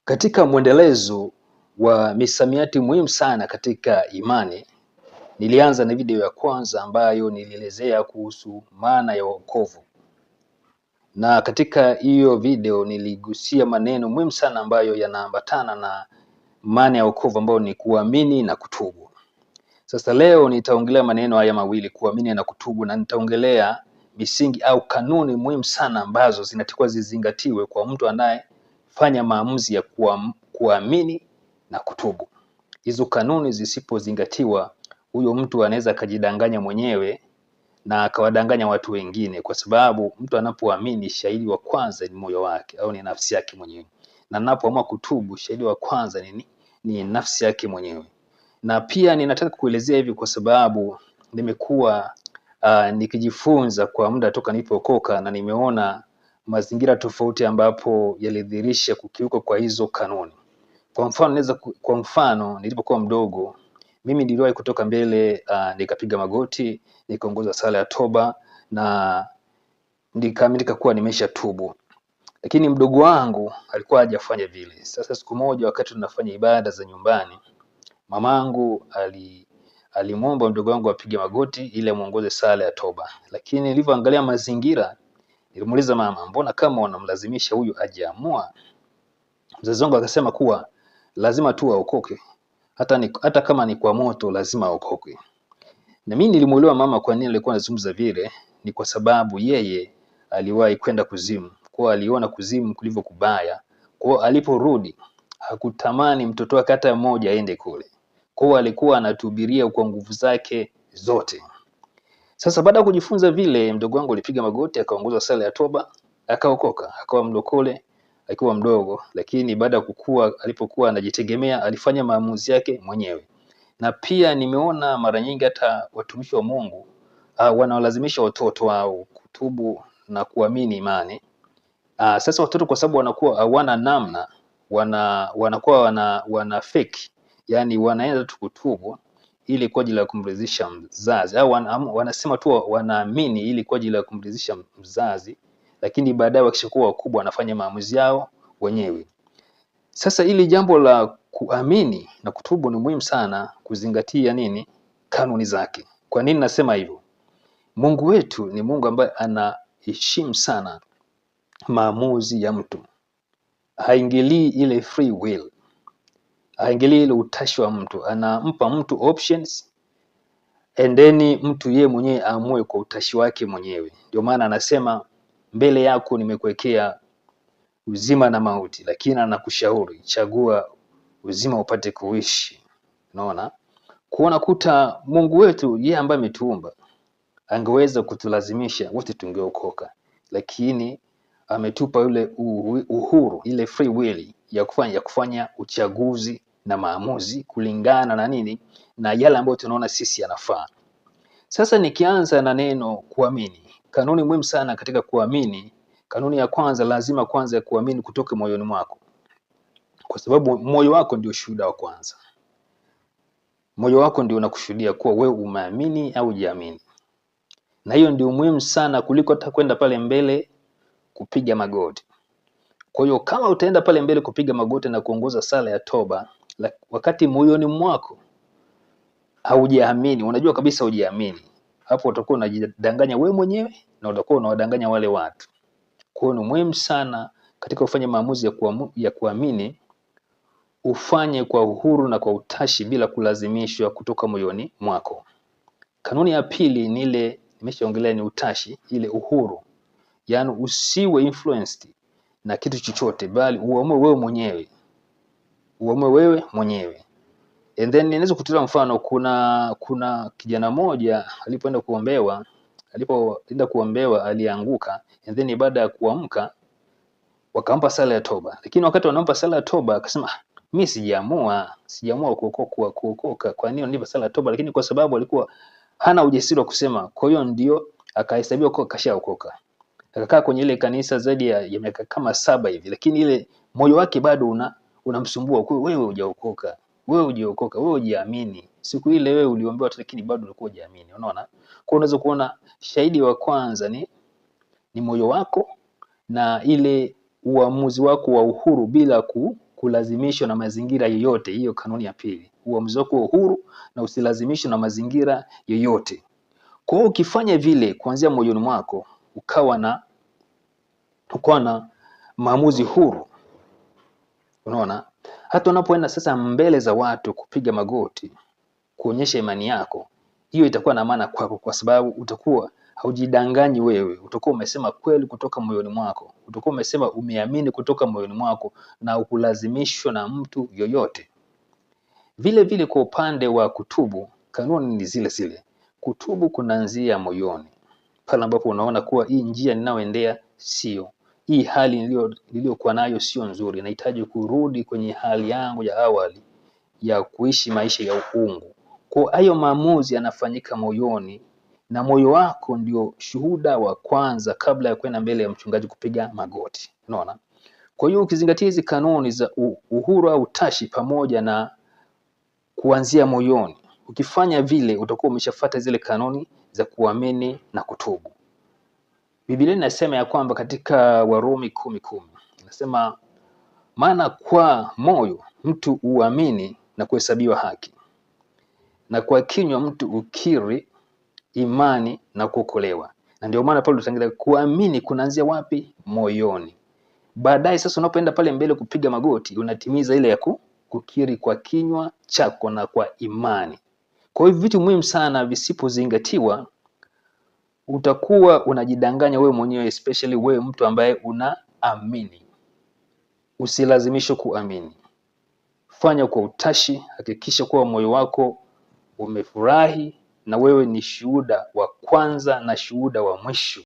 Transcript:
Katika mwendelezo wa misamiati muhimu sana katika imani, nilianza na video ya kwanza ambayo nilielezea kuhusu maana ya wokovu. Na katika hiyo video niligusia maneno muhimu sana ambayo yanaambatana na maana ya wokovu ambayo ni kuamini na kutubu. Sasa leo nitaongelea maneno haya mawili, kuamini na kutubu, na nitaongelea misingi au kanuni muhimu sana ambazo zinatakiwa zizingatiwe kwa mtu anayefanya maamuzi ya kuamini na kutubu. Hizo kanuni zisipozingatiwa, huyo mtu anaweza akajidanganya mwenyewe na akawadanganya watu wengine, kwa sababu mtu anapoamini, shahidi wa kwanza ni moyo wake au ni nafsi yake mwenyewe, na anapoamua kutubu, shahidi wa kwanza ni nafsi yake mwenyewe. Na pia ninataka kuelezea hivi kwa sababu nimekuwa nikijifunza kwa muda toka nilipookoka, na nimeona mazingira tofauti ambapo yalidhihirisha kukiuka kwa hizo kanuni. Kwa mfano nilipokuwa mdogo, mimi niliwahi kutoka mbele nikapiga magoti, nikaongoza sala ya toba na nikaamini kuwa nimesha tubu. Lakini mdogo wangu alikuwa hajafanya vile. Sasa siku moja wakati tunafanya ibada za nyumbani, mamangu alimwomba mdogo wangu apige magoti ili amuongoze sala ya toba. Lakini nilivyoangalia mazingira, nilimuuliza mama, mbona kama wanamlazimisha huyu hajaamua? Mzazi wangu akasema kuwa lazima tu aokoke, hata kama ni kwa moto lazima aokoke. Na mimi nilimuelewa mama kwa nini alikuwa anazungumza vile. Ni kwa sababu yeye aliwahi kwenda kuzimu, kwa aliona kuzimu kulivyo kubaya. Kwa aliporudi hakutamani mtoto wake hata mmoja aende kule. Kwa alikuwa anatuhubiria kwa nguvu zake zote. Sasa baada ya kujifunza vile, mdogo wangu alipiga magoti, akaongoza sala ya toba, akaokoka, akawa mlokole akiwa mdogo. Lakini baada ya kukua, alipokuwa anajitegemea, alifanya maamuzi yake mwenyewe. Na pia nimeona mara nyingi hata watumishi wa Mungu wanawalazimisha watoto wao kutubu na kuamini imani. Sasa watoto kwa sababu wanakuwa hawana namna, wanakuwa wana fake, yani wanaenda tu kutubu ili kwa ajili ya kumridhisha mzazi, au wanasema tu wanaamini ili kwa ajili ya kumridhisha mzazi, lakini baadaye wakishakuwa wakubwa wanafanya maamuzi yao wenyewe. Sasa ili jambo la kuamini na kutubu ni muhimu sana kuzingatia kanuni zake. Kwa nini nasema hivyo? Mungu wetu ni Mungu ambaye anaheshimu sana maamuzi ya mtu. Haingilii ile free will, haingilii ile utashi wa mtu. Anampa mtu options and then mtu yeye mwenyewe aamue kwa utashi wake mwenyewe. Ndio maana anasema mbele yako nimekuwekea uzima na mauti, lakini anakushauri chagua uzima upate kuishi. Unaona? Kuta Mungu wetu yeye ambaye ametuumba angeweza kutulazimisha wote tungeokoka, lakini ametupa ule uhuru, ile free will ya kufanya uchaguzi na maamuzi kulingana na na yale ambayo tunaona sisi yanafaa. Sasa nikianza na neno kuamini, kanuni muhimu sana katika kuamini. Kanuni ya kwanza, lazima kwanza kuamini kutoka moyoni mwako, kwa sababu moyo wako ndio shuhuda wa kwanza. Moyo wako ndio unakushuhudia kuwa wewe umeamini au hujaamini, na hiyo ndio muhimu sana kuliko hata kwenda pale mbele kupiga magoti. Kwa hiyo kama utaenda pale mbele kupiga magoti na kuongoza sala ya toba, wakati moyoni mwako haujaamini, unajua kabisa hujaamini, hapo utakuwa unajidanganya wewe mwenyewe na utakuwa unawadanganya wale watu. Kwa hiyo ni muhimu sana katika kufanya maamuzi ya kuamini, ufanye kwa uhuru na kwa utashi bila kulazimishwa kutoka moyoni mwako. Kanuni ya pili ni ile nimeshaongelea, ni utashi, ile uhuru. Yaani usiwe influenced na kitu chochote, bali uamue wewe mwenyewe. Uamue wewe mwenyewe. And then ninaweza kutoa mfano, kuna kijana mmoja alipoenda kuombewa alianguka, and then baada ya kuamka wakampa sala ya toba. Lakini wakati wanampa sala ya toba akasema, mimi sijaamua kuokoka, kwa nini nipa sala ya toba? Lakini kwa sababu alikuwa hana ujasiri wa kusema, kwa hiyo ndio akahesabiwa kwa kashaokoka. Akakaa kwenye ile kanisa zaidi ya miaka kama 7 hivi, lakini ile moyo wake bado unamsumbua, wewe hujaokoka, wewe hujaamini. Siku ile wewe uliombewa tu, lakini bado ulikuwa hujaamini. Unaona? Kwa unaweza kuona shahidi wa kwanza ni moyo wako na ile uamuzi wako wa uhuru bila kulazimishwa na mazingira yoyote. Hiyo kanuni ya pili, uamuzi wako uhuru na usilazimishwe na mazingira yoyote. Kwa hiyo ukifanya vile kuanzia moyoni mwako, ukawa na maamuzi huru, unaona, hata unapoenda sasa mbele za watu kupiga magoti kuonyesha imani yako, hiyo itakuwa na maana kwako, kwa sababu utakuwa haujidanganyi wewe, utakuwa umesema kweli kutoka moyoni mwako, utakuwa umesema umeamini kutoka moyoni mwako na ukulazimishwa na mtu yoyote. Vile vile kwa upande wa kutubu, kanuni ni zile zile. Kutubu kunaanzia moyoni, pale ambapo unaona kuwa hii njia ninayoendea sio, hii hali niliyokuwa nayo sio nzuri, nahitaji kurudi kwenye hali yangu ya awali ya kuishi maisha ya uungu. Kwa hayo maamuzi yanafanyika moyoni, na moyo wako ndio shuhuda wa kwanza kabla ya kwenda mbele ya mchungaji kupiga magoti, unaona. Kwa hiyo ukizingatia hizi kanuni za uhuru au utashi pamoja na kuanzia moyoni, ukifanya vile utakuwa umeshafuata zile kanuni za kuamini na kutubu. Biblia inasema ya kwamba katika Warumi 10:10 inasema, maana kwa moyo mtu uamini na kuhesabiwa haki, na kwa kinywa mtu ukiri imani na kuokolewa. Na ndio maana Paulo tutangaza kuamini kunaanzia wapi? Moyoni. Baadaye sasa unapoenda pale mbele kupiga magoti, unatimiza ile ya kukiri kwa kinywa chako na kwa imani. Kwa hiyo vitu muhimu sana visipozingatiwa, utakuwa unajidanganya wewe mwenyewe, especially wewe mtu ambaye unaamini. Usilazimishwe kuamini. Fanya kwa utashi, hakikisha kuwa moyo wako umefurahi na wewe ni shuhuda wa kwanza na shuhuda wa mwisho